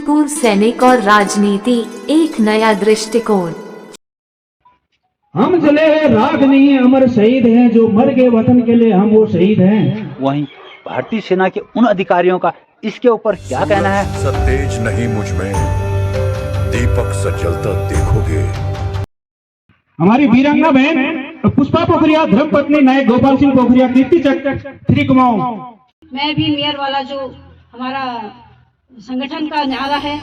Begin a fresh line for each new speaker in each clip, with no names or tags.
भूतपूर्व सैनिक और राजनीति, एक नया दृष्टिकोण।
हम जले हैं राख नहीं है, अमर शहीद हैं, जो मर गए वतन के लिए हम वो शहीद हैं।
वहीं भारतीय सेना के उन अधिकारियों का इसके ऊपर क्या कहना है?
सतेज नहीं मुझ में, दीपक सा जलता देखोगे।
हमारी वीरांगना बहन पुष्पा पोखरिया, धर्मपत्नी नायक गोपाल सिंह पोखरिया, कीर्ति चक्र 3 कुमाऊं।
मैं भी मेयर वाला जो हमारा संगठन का नारा है,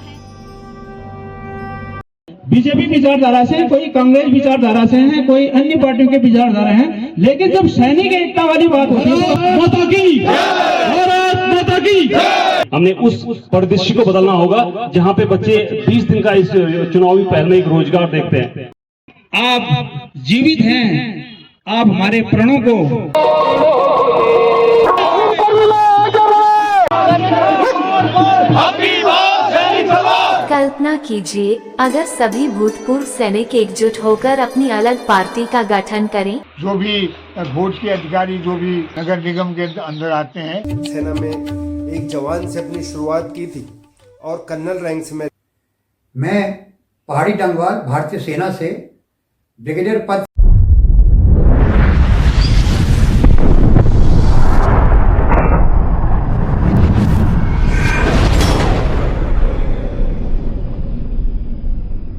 बीजेपी विचारधारा से, कोई कांग्रेस विचारधारा से है, कोई अन्य पार्टियों के विचारधारा हैं, लेकिन जब सैनिक एकता वाली बात होती है, माता की भारत माता की,
हमने उस परिदृश्य को बदलना होगा जहां पे बच्चे 20 दिन का इस चुनावी पहल में एक रोजगार देखते हैं।
आप जीवित हैं, आप हमारे प्रणों को
कल्पना कीजिए अगर सभी भूतपूर्व सैनिक एकजुट होकर अपनी अलग पार्टी का गठन करें।
जो भी वोट के अधिकारी जो भी नगर निगम के अंदर आते हैं।
सेना में एक जवान से अपनी शुरुआत की थी और कर्नल रैंक से
मैं पहाड़ी टंगवाल भारतीय सेना से ब्रिगेडियर पद।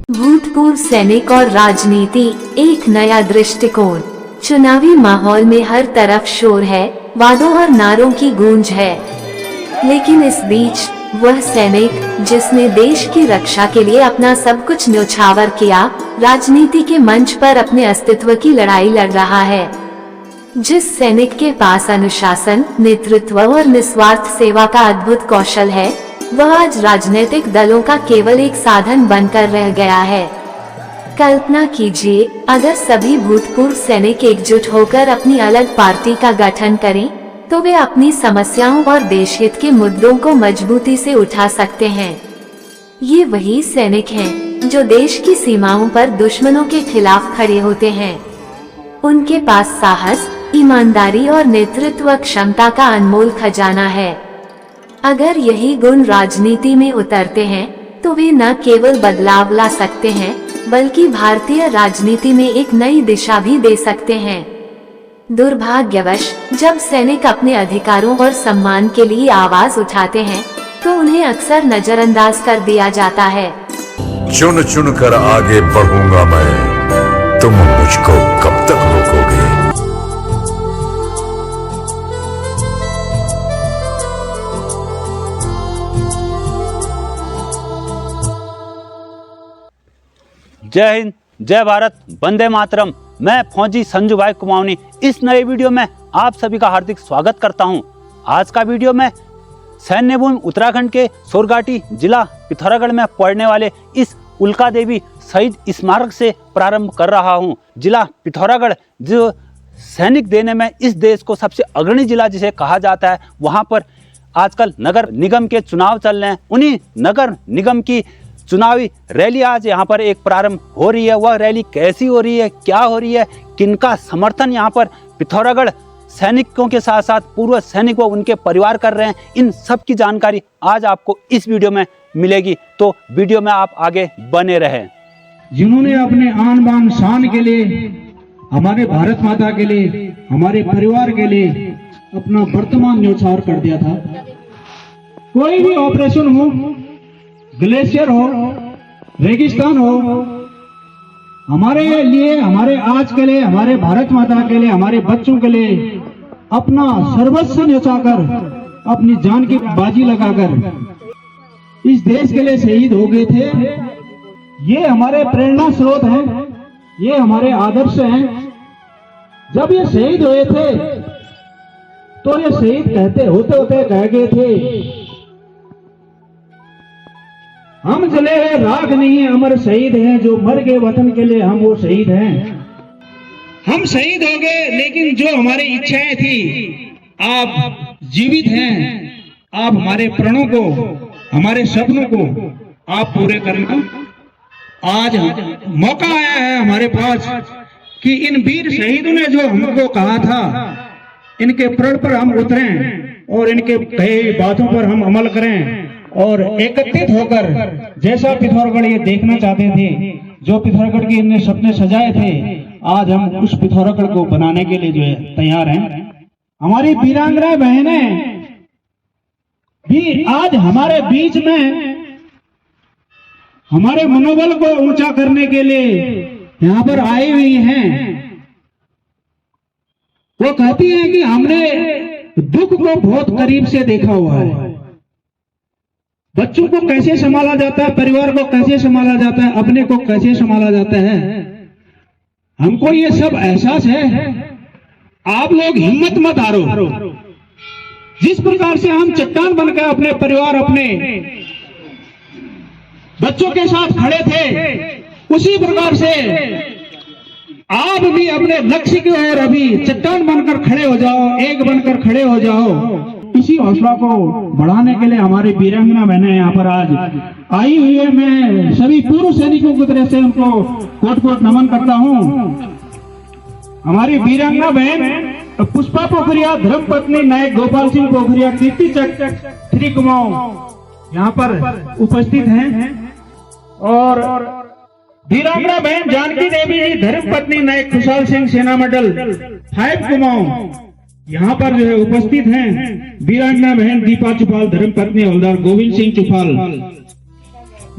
भूतपूर्व सैनिक और राजनीति, एक नया दृष्टिकोण। चुनावी माहौल में हर तरफ शोर है, वादों और नारों की गूंज है, लेकिन इस बीच वह सैनिक जिसने देश की रक्षा के लिए अपना सब कुछ न्योछावर किया, राजनीति के मंच पर अपने अस्तित्व की लड़ाई लड़ रहा है। जिस सैनिक के पास अनुशासन, नेतृत्व और निस्वार्थ सेवा का अद्भुत कौशल है, वह आज राजनीतिक दलों का केवल एक साधन बनकर रह गया है। कल्पना कीजिए अगर सभी भूतपूर्व सैनिक एकजुट होकर अपनी अलग पार्टी का गठन करें, तो वे अपनी समस्याओं और देशहित के मुद्दों को मजबूती से उठा सकते हैं। ये वही सैनिक हैं जो देश की सीमाओं पर दुश्मनों के खिलाफ खड़े होते हैं। उनके पास साहस, ईमानदारी और नेतृत्व क्षमता का अनमोल खजाना है। अगर यही गुण राजनीति में उतरते हैं, तो वे न केवल बदलाव ला सकते हैं, बल्कि भारतीय राजनीति में एक नई दिशा भी दे सकते हैं। दुर्भाग्यवश जब सैनिक अपने अधिकारों और सम्मान के लिए आवाज उठाते हैं, तो उन्हें अक्सर नजरअंदाज कर दिया जाता है।
चुन चुन कर आगे बढ़ूंगा मैं, तुम मुझको कब तक रोकोगे?
जय हिंद, जय भारत, वंदे मातरम। मैं फौजी संजू भाई कुमाऊनी इस नए वीडियो में आप सभी का हार्दिक स्वागत करता हूं। आज का वीडियो में सैन्य भूमि उत्तराखंड के सोरघाटी जिला पिथौरागढ़ में पड़ने वाले इस उल्का देवी शहीद स्मारक से प्रारंभ कर रहा हूं। जिला पिथौरागढ़ जो सैनिक देने में इस देश को सबसे अग्रणी जिला जिसे कहा जाता है, वहां पर आजकल नगर निगम के चुनाव चल रहे हैं। उन्हीं नगर निगम की चुनावी रैली आज यहाँ पर एक प्रारंभ हो रही है। वह रैली कैसी हो रही है, क्या हो रही है, किनका समर्थन यहाँ पर पिथौरागढ़ सैनिकों के साथ साथ पूर्व सैनिक व उनके परिवार कर रहे हैं, इन सब की जानकारी आज आपको इस वीडियो में मिलेगी। तो वीडियो में आप आगे बने रहें।
जिन्होंने अपने आन बान शान के लिए, हमारे भारत माता के लिए, हमारे परिवार के लिए अपना वर्तमान न्योछावर कर दिया था। कोई भी ऑपरेशन हो, ग्लेशियर हो, रेगिस्तान हो, हमारे लिए, हमारे आज के लिए, हमारे भारत माता के लिए, हमारे बच्चों के लिए अपना सर्वस्व न्योछाकर, अपनी जान की बाजी लगाकर इस देश के लिए शहीद हो गए थे। ये हमारे प्रेरणा स्रोत हैं, ये हमारे आदर्श हैं। जब ये शहीद हुए थे, तो ये शहीद कहते होते होते कह गए थे, हम जले हैं राख नहीं है, अमर शहीद हैं, जो मर गए वतन के लिए हम वो शहीद हैं। हम शहीद हो गए, लेकिन जो हमारी इच्छाएं थी, आप जीवित हैं, आप हमारे प्रणों को, हमारे सपनों को आप पूरे करना। आज मौका आया है हमारे पास कि इन वीर शहीदों ने जो हमको कहा था, इनके प्रण पर हम उतरें और इनके कहे बातों पर हम अमल करें। और एकत्रित होकर जैसा पिथौरागढ़ ये देखना चाहते थे, जो पिथौरागढ़ के इनने सपने सजाए थे, आज हम उस पिथौरागढ़ को बनाने के लिए जो है तैयार हैं। हमारी वीरांगना बहनें भी आज हमारे बीच में हमारे मनोबल को ऊंचा करने के लिए यहाँ पर आई हुई हैं। वो कहती हैं कि हमने दुख को बहुत करीब से देखा हुआ है, बच्चों को कैसे संभाला जाता है, परिवार को कैसे संभाला जाता है, अपने को कैसे संभाला जाता है, हमको ये सब एहसास है। आप लोग हिम्मत मत हारो। जिस प्रकार से हम चट्टान बनकर अपने परिवार, अपने बच्चों के साथ खड़े थे, उसी प्रकार से आप भी अपने लक्ष्य की ओर अभी चट्टान बनकर खड़े हो जाओ, एक बनकर खड़े हो जाओ। इसी हौसला को बढ़ाने के लिए हमारी वीरांगना बहनें यहाँ पर आज आई हुई है। मैं सभी पूर्व सैनिकों की तरफ से उनको कोट कोट नमन करता हूँ। हमारी वीरांगना बहन पुष्पा पोखरिया, धर्मपत्नी नायक गोपाल सिंह पोखरिया, कीर्ति चक्र 3 कुमाऊं यहाँ पर उपस्थित हैं, और वीरांगना बहन जानकी देवी जी, धर्मपत्नी नायक खुशहाल सिंह, सेना मंडल 5 कुमाऊं यहाँ पर जो है उपस्थित हैं। वीरांगना बहन दीपा चुफाल, धर्मपत्नी हवलदार गोविंद सिंह चुफाल।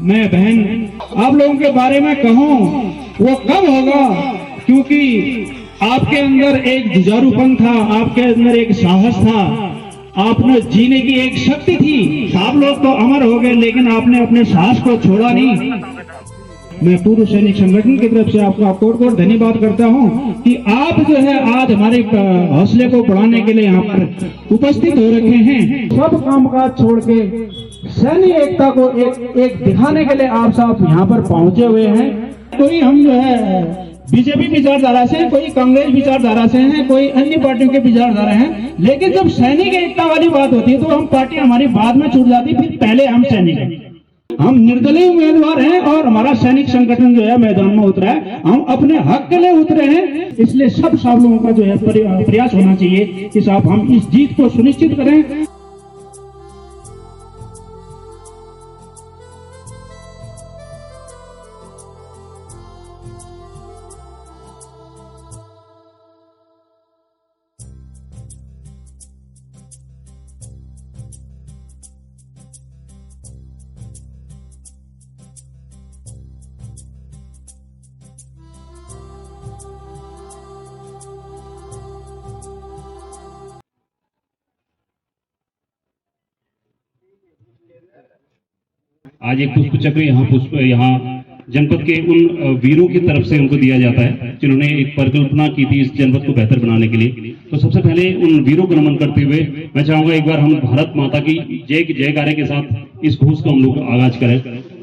मैं बहन आप लोगों के बारे में कहूं वो कब होगा, क्योंकि आपके अंदर एक जुझारूपन था, आपके अंदर एक साहस था, आपने जीने की एक शक्ति थी। आप लोग तो अमर हो गए, लेकिन आपने अपने साहस को छोड़ा नहीं। मैं पूर्व सैनिक संगठन की तरफ से आपका कोट कोट धन्यवाद करता हूं कि आप जो है आज हमारे हौसले को बढ़ाने के लिए यहाँ पर उपस्थित हो रखे हैं। सब कामकाज छोड़ के सैन्य एकता को एक दिखाने के लिए आप सब यहाँ पर पहुंचे हुए हैं। कोई हम जो है बीजेपी विचारधारा से, कोई कांग्रेस विचारधारा से हैं, कोई अन्य पार्टियों के विचारधारा हैं, लेकिन जब सैनिक एकता वाली बात होती है तो हम पार्टी हमारी बाद में छूट जाती, फिर पहले हम सैनिक हैं। हम निर्दलीय उम्मीदवार हैं और हमारा सैनिक संगठन जो है मैदान में उतरा है। हम अपने हक के लिए उतरे हैं, इसलिए सब लोगों का जो है प्रयास होना चाहिए कि साहब हम इस जीत को सुनिश्चित करें।
आज एक पुष्प चक्र यहाँ जनपद के उन वीरों की तरफ से उनको दिया जाता है जिन्होंने एक परिकल्पना की थी इस जनपद को बेहतर बनाने के लिए। तो सबसे पहले उन वीरों को नमन करते हुए मैं चाहूंगा एक बार हम भारत माता की जयकारे के साथ इस घोष का हम लोग आगाज करें।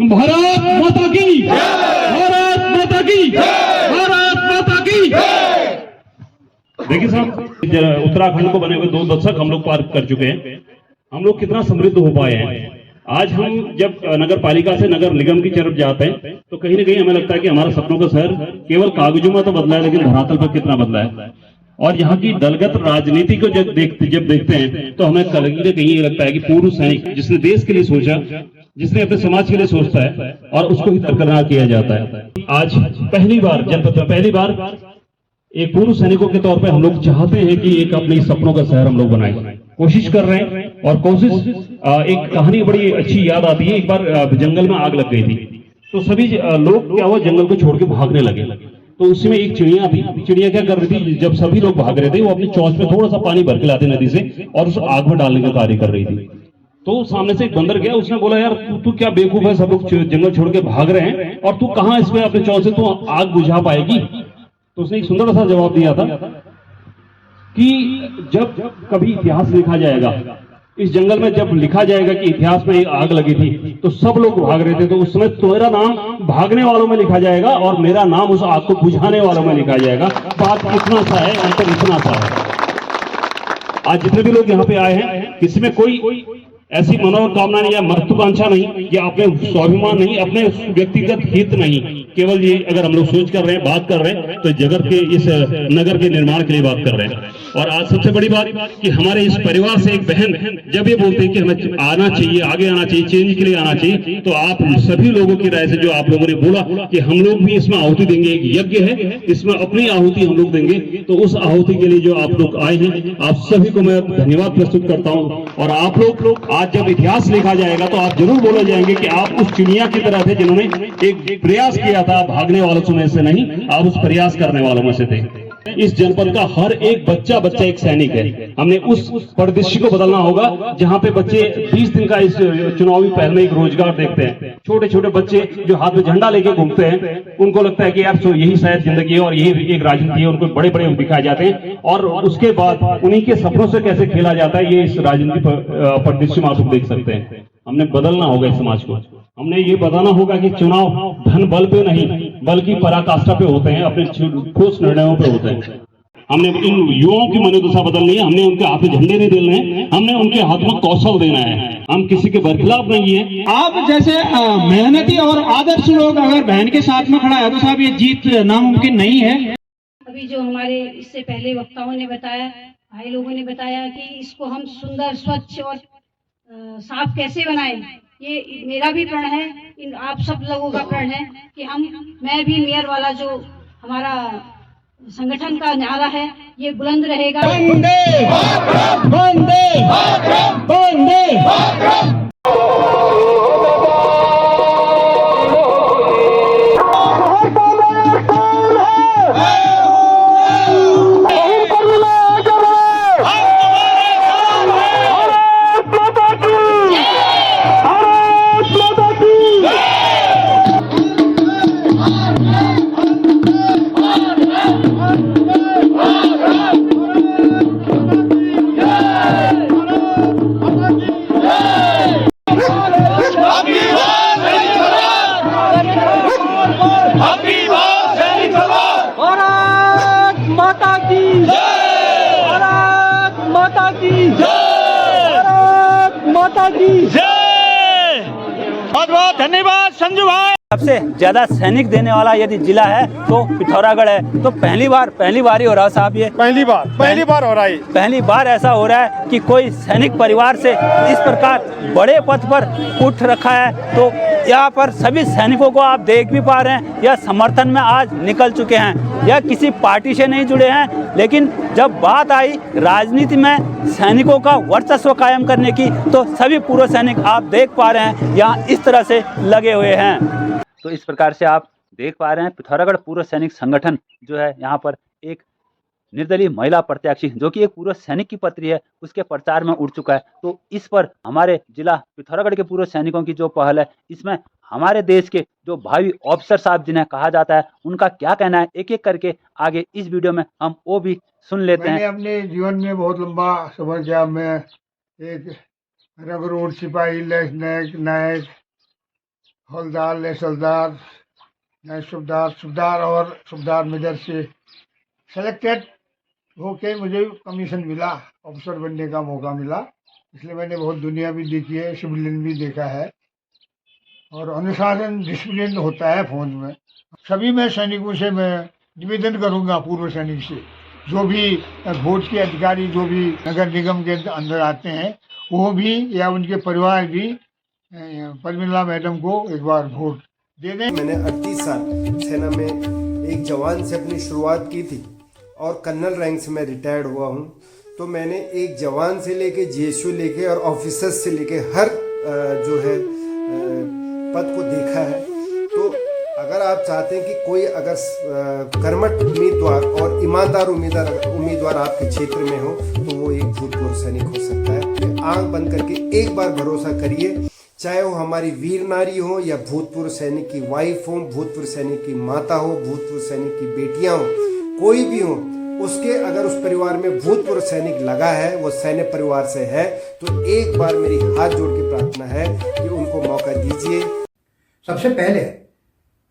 भारत माता की, भारत माता की, भारत माता की। देखिए साहब, उत्तराखंड को बने हुए 2 दशक हम लोग पार कर चुके हैं। हम लोग कितना समृद्ध हो पाए हैं। आज हम जब नगर पालिका से नगर निगम की तरफ जाते हैं तो कहीं ना कहीं हमें लगता है कि हमारा सपनों का शहर केवल कागजों में तो बदला है, लेकिन धरातल पर कितना बदला है। और यहाँ की दलगत राजनीति को जब देखते हैं तो हमें कहीं ना कहीं ये लगता है कि पूर्व सैनिक जिसने देश के लिए सोचा, जिसने अपने समाज के लिए सोचता है और उसको ही दरकिनार किया जाता है। आज पहली बार जनपद में पहली बार एक पूर्व सैनिकों के तौर पर हम लोग चाहते हैं कि एक अपने सपनों का शहर हम लोग बनाए, कोशिश कर रहे हैं। और कोशिश एक कहानी बड़ी अच्छी याद आती है। एक बार जंगल में आग लग गई थी तो सभी लोग क्या हुआ, जंगल को छोड़ के भागने लगे। तो उसमें एक चिड़िया थी। चिड़िया क्या कर रही थी, जब सभी लोग भाग रहे थे वो अपनी चोंच में थोड़ा सा पानी भर के लाती नदी से और उस आग में डालने का कार्य कर रही थी। तो सामने से एक बंदर गया, उसने बोला यार तू क्या बेवकूफ है, सब लोग जंगल छोड़ के भाग रहे हैं और तू कहाँ इसमें अपने चोंच से तू आग बुझा पाएगी। तो उसने एक सुंदर सा जवाब दिया था कि जब कभी इतिहास लिखा जाएगा, इस जंगल में जब लिखा जाएगा कि इतिहास में एक आग लगी थी तो सब लोग भाग रहे थे, तो उस समय तुम्हारा नाम भागने वालों में लिखा जाएगा और मेरा नाम उस आग को बुझाने वालों में लिखा जाएगा। बात इतना सा है, अंतर इतना सा है। आज जितने भी लोग यहाँ पे आए हैं, किसी में कोई ऐसी मनोकामना नहीं या महत्वाकांक्षा नहीं या अपने स्वाभिमान नहीं, अपने व्यक्तिगत हित नहीं, केवल ये अगर हम लोग सोच कर रहे हैं, बात कर रहे हैं, तो जगत के इस नगर के निर्माण के लिए बात कर रहे हैं। और आज सबसे बड़ी बात कि हमारे इस परिवार से एक बहन जब ये बोलते हैं कि हमें आना चाहिए, आगे आना चाहिए, चेंज के लिए आना चाहिए, तो आप सभी लोगों की राय से जो आप लोगों ने बोला कि हम लोग भी इसमें आहुति देंगे, एक यज्ञ है, इसमें अपनी आहुति हम लोग देंगे, तो उस आहुति के लिए जो आप लोग आए हैं, आप सभी को मैं धन्यवाद प्रस्तुत करता हूं। और आप लोग आज जब इतिहास लिखा जाएगा तो आप जरूर बोले जाएंगे कि आप उस चिड़िया की तरह थे जिन्होंने एक प्रयास किया था, भागने वालों में से नहीं, आप उस प्रयास करने वालों में से थे। इस जनपद का हर एक बच्चा एक सैनिक है। हमने उस परिदृश्य को बदलना होगा जहां पे बच्चे 20 दिन का इस चुनावी पहल में एक रोजगार देखते हैं। छोटे छोटे बच्चे जो हाथ में झंडा लेके घूमते हैं, उनको लगता है कि यार तो यही शायद जिंदगी है और यही एक राजनीति है, उनको बड़े बड़े दिखाए जाते हैं और उसके बाद उन्हीं के सपनों से कैसे खेला जाता है, ये इस राजनीति परिदृश्य में आप देख सकते हैं। हमने बदलना होगा इस समाज को। हमने ये बताना होगा कि चुनाव धन बल पे नहीं बल्कि पराकाष्ठा पे होते हैं, अपने ठोस निर्णयों पे होते हैं। हमने इन युवाओं की मनोदशा बदलनी है, हमने उनके हाथ में झंडे नहीं देने हैं, हमने उनके हाथ में कौशल देना है। हम किसी के बरखिलाफ नहीं है।
आप जैसे मेहनती और आदर्श लोग अगर बहन के साथ में खड़ा है तो साहब ये जीत नामुमकिन नहीं है।
अभी जो हमारे इससे पहले वक्ताओं ने बताया, भाई लोगों ने बताया कि इसको हम सुंदर, स्वच्छ और साफ कैसे बनाएं, ये मेरा भी प्रण है, आप सब लोगों का प्रण है कि मैं भी मेयर वाला जो हमारा संगठन का नारा है ये बुलंद रहेगा।
वंदे मातरम, वंदे मातरम, वंदे मातरम।
बहुत बहुत धन्यवाद संजू भाई। सबसे ज्यादा सैनिक देने वाला यदि जिला है तो पिथौरागढ़ है। तो पहली बार ही हो रहा साहब, ये पहली बार हो रहा है। पहली बार ऐसा हो रहा है कि कोई सैनिक परिवार से इस प्रकार बड़े पद पर उठ रखा है। तो यहाँ पर सभी सैनिकों को आप देख भी पा रहे हैं, यह समर्थन में आज निकल चुके हैं। यह किसी पार्टी से नहीं जुड़े हैं, लेकिन जब बात आई राजनीति में सैनिकों का वर्चस्व कायम करने की तो सभी पूर्व सैनिक आप देख पा रहे हैं यहाँ इस तरह से लगे हुए हैं। तो इस प्रकार से आप देख पा रहे हैं पिथौरागढ़ पूर्व सैनिक संगठन जो है यहाँ पर एक निर्दलीय महिला प्रत्याशी जो कि एक पूर्व सैनिक की पत्री है उसके प्रचार में उठ चुका है। तो इस पर हमारे जिला पिथौरागढ़ के पूर्व सैनिकों की जो पहल है, इसमें हमारे देश के जो भावी ऑफिसर साहब जिन्हें कहा जाता है उनका क्या कहना है, एक एक करके आगे इस वीडियो में हम वो भी सुन लेते हैं।
मैंने अपने जीवन में बहुत लंबा सफर किया। मैं एक रंगरूट सिपाही, नायक, हवलदार, लेसलदार, नायक सुबेदार और सुबेदार मेजर से सेलेक्टेड होके मुझे कमीशन मिला, ऑफिसर बनने का मौका मिला। इसलिए मैंने बहुत दुनिया भी देखी है, सिविलियन भी देखा है और अनुशासन डिसिप्लिन होता है फौज में। सभी मैं सैनिकों से मैं निवेदन करूंगा, पूर्व सैनिक से, जो भी फौज के अधिकारी जो भी नगर निगम के अंदर आते हैं वो भी या उनके परिवार भी परमिला मैडम को एक बार वोट दे दें।
मैंने 38 साल सेना में एक जवान से अपनी शुरुआत की थी और कर्नल रैंक से मैं रिटायर्ड हुआ हूँ। तो मैंने एक जवान से लेके जीएसयू लेके और ऑफिसर्स से लेके हर जो है पद को देखा है। तो अगर आप चाहते हैं कि कोई अगर कर्मठ उम्मीदवार और ईमानदार उम्मीदवार आपके क्षेत्र में हो तो वो एक भूतपूर्व सैनिक हो सकता है। आंख बंद करके एक बार भरोसा करिए, चाहे वो हमारी वीर नारी हो या भूतपूर्व सैनिक की वाइफ हो, भूतपूर्व सैनिक की माता हो, भूतपूर्व सैनिक की बेटियां हो, कोई भी हो, उसके अगर उस परिवार में भूतपूर्व सैनिक लगा है, वो सैन्य परिवार से है, तो एक बार मेरी हाथ जोड़ के प्रार्थना है कि उनको मौका दीजिए।
सबसे पहले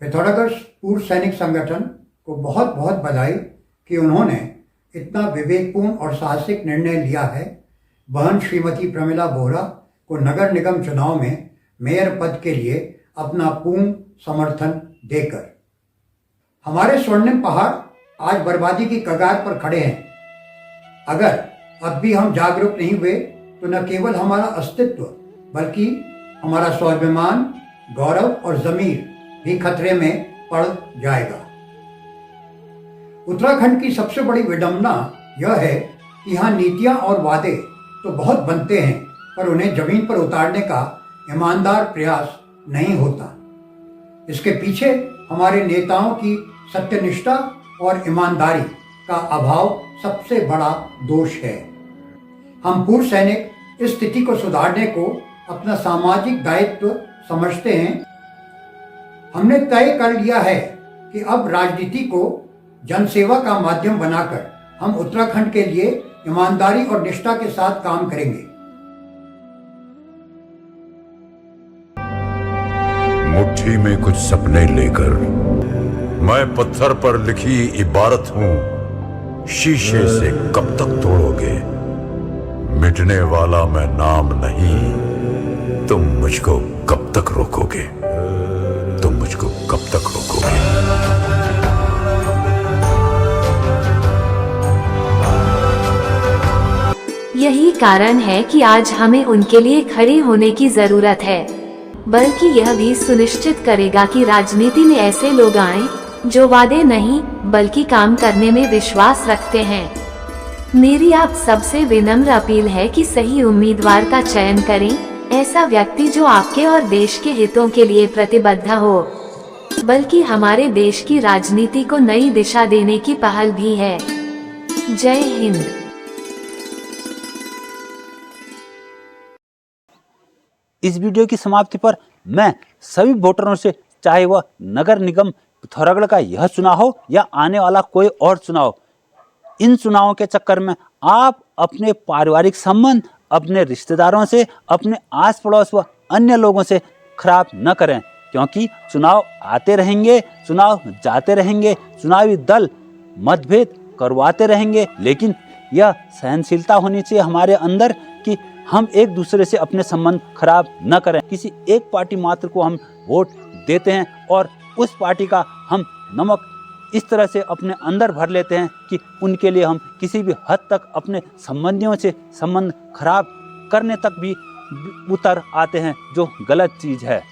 पिथौरागढ़ पूर्व सैनिक संगठन को बहुत बहुत बधाई कि उन्होंने इतना विवेकपूर्ण और साहसिक निर्णय लिया है बहन श्रीमती प्रमिला बोहरा को नगर निगम चुनाव में मेयर पद के लिए अपना पूर्ण समर्थन देकर। हमारे स्वर्णिम पहाड़ आज बर्बादी की कगार पर खड़े हैं। अगर अब भी हम जागरूक नहीं हुए तो न केवल हमारा अस्तित्व बल्कि हमारा स्वाभिमान, गौरव और जमीर भी खतरे में पड़ जाएगा। उत्तराखंड की सबसे बड़ी विडंबना यह है कि यहाँ नीतियाँ और वादे तो बहुत बनते हैं पर उन्हें जमीन पर उतारने का ईमानदार प्रयास नहीं होता। इसके पीछे हमारे नेताओं की सत्यनिष्ठा और ईमानदारी का अभाव सबसे बड़ा दोष है। हम पूर्व सैनिक इस स्थिति को सुधारने को अपना सामाजिक दायित्व समझते हैं। हमने तय कर लिया है कि अब राजनीति को जनसेवा का माध्यम बनाकर हम उत्तराखंड के लिए ईमानदारी और निष्ठा के साथ काम करेंगे।
मुट्ठी में कुछ सपने लेकर मैं पत्थर पर लिखी इबारत हूं, शीशे से कब तक तोड़ोगे? मिटने वाला मैं नाम नहीं, तुम मुझको कब तक रोकोगे? तुम मुझको कब तक रोकोगे?
यही कारण है कि आज हमें उनके लिए खड़े होने की जरूरत है, बल्कि यह भी सुनिश्चित करेगा कि राजनीति में ऐसे लोग आएं जो वादे नहीं बल्कि काम करने में विश्वास रखते हैं। मेरी आप सबसे विनम्र अपील है कि सही उम्मीदवार का चयन करें, ऐसा व्यक्ति जो आपके और देश के हितों के लिए प्रतिबद्ध हो, बल्कि हमारे देश की राजनीति को नई दिशा देने की पहल भी है। जय हिंद।
इस वीडियो की समाप्ति पर मैं सभी वोटरों से, चाहे वह नगर निगम पिथौरागढ़ का यह चुनाव हो या आने वाला कोई और चुनाव, इन चुनावों के चक्कर में आप अपने पारिवारिक संबंध अपने रिश्तेदारों से, अपने आस पड़ोस व अन्य लोगों से खराब न करें, क्योंकि चुनाव आते रहेंगे, चुनाव जाते रहेंगे, चुनावी दल मतभेद करवाते रहेंगे, लेकिन यह सहनशीलता होनी चाहिए हमारे अंदर कि हम एक दूसरे से अपने संबंध खराब न करें। किसी एक पार्टी मात्र को हम वोट देते हैं और उस पार्टी का हम नमक इस तरह से अपने अंदर भर लेते हैं कि उनके लिए हम किसी भी हद तक अपने संबंधियों से संबंध खराब करने तक भी उतर आते हैं, जो गलत चीज़ है।